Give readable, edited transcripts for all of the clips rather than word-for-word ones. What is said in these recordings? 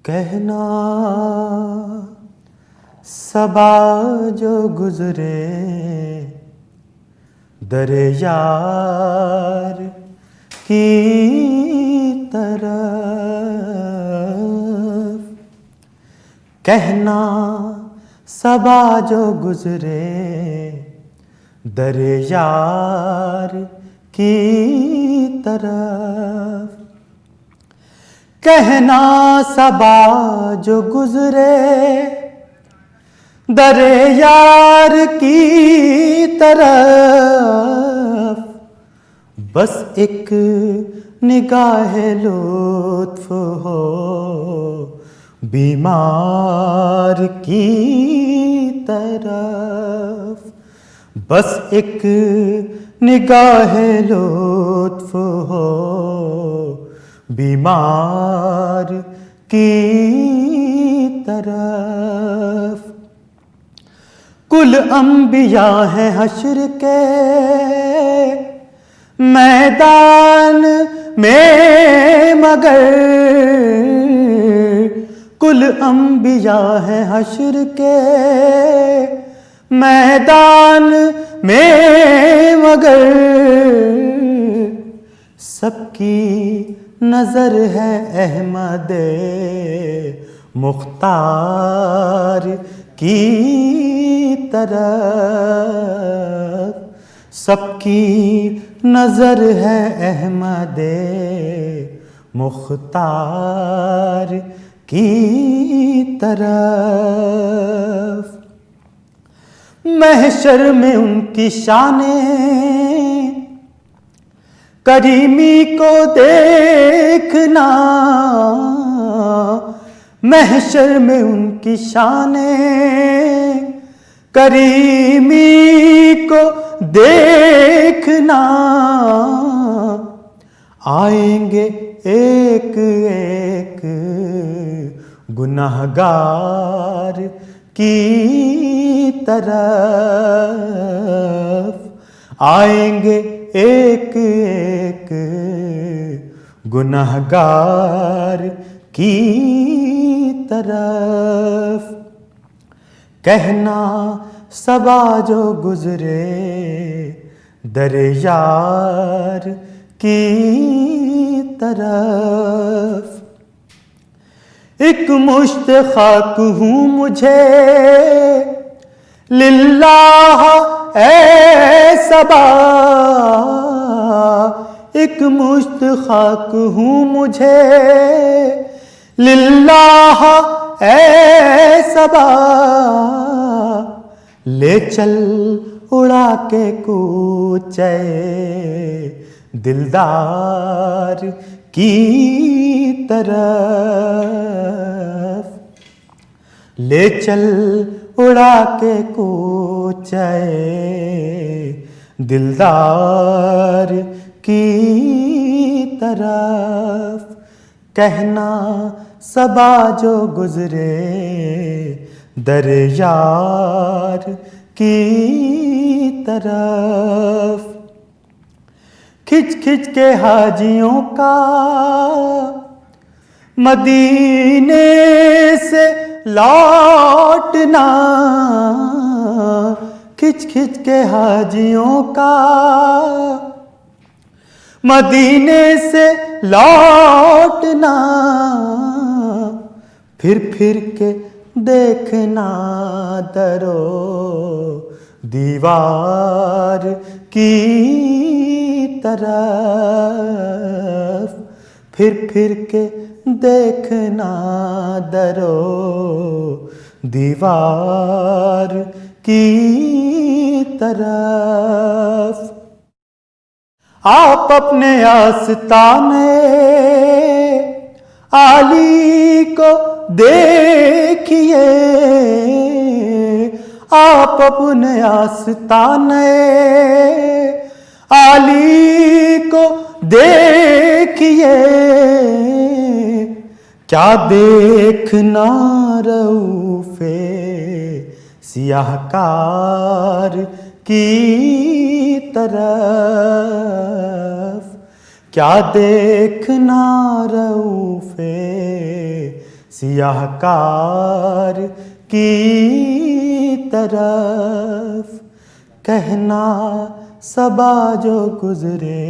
کہنا صبا جو گزرے در یار کی طرف، کہنا صبا جو گزرے در یار کی طرف، کہنا صبا جو گزرے در یار کی طرف، بس ایک نگاہ لطف ہو بیمار کی طرف، بس ایک نگاہ لطف ہو بیمار کی طرف۔ کل انبیاء ہیں حشر کے میدان میں، مگر کل انبیاء ہیں حشر کے میدان میں، مگر سب کی نظر ہے احمد مختار کی طرف، سب کی نظر ہے احمد مختار کی طرف۔ محشر میں ان کی شانیں کریمی کو دیکھنا، محشر میں ان کی شانیں کریمی کو دیکھنا، آئیں گے ایک ایک گنہگار کی طرف، آئیں گے ایک ایک گنہگار کی طرف، کہنا صبا جو گزرے در یار کی طرف۔ ایک مشت خاک ہوں مجھے للہ اے صبا، ایک مشت خاک ہوں مجھے للہ اے صبا، لے چل اڑا کے کوچے دلدار کی طرف، لے چل اڑا کے کوچے دلدار کی طرف، کہنا صبا جو گزرے در یار کی طرف۔ کھچ کھچ کے حاجیوں کا مدینے سے لوٹنا، کھچ کھچ کے حاجیوں کا مدینے سے لوٹنا، پھر پھر کے دیکھنا درو دیوار کی طرف، پھر پھر کے دیکھنا درو دیوار کی طرف۔ آپ اپنے آستانے عالی کو دیکھیے، آپ اپنے آستانے عالی کو دیکھیے، کیا دیکھنا رؤوف سیاہ کار کی طرف، کیا دیکھنا رؤوف سیاہ کار کی طرف کہنا صبا جو گزرے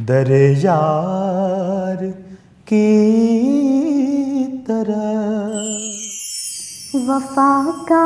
در یار کی طرف وفا کا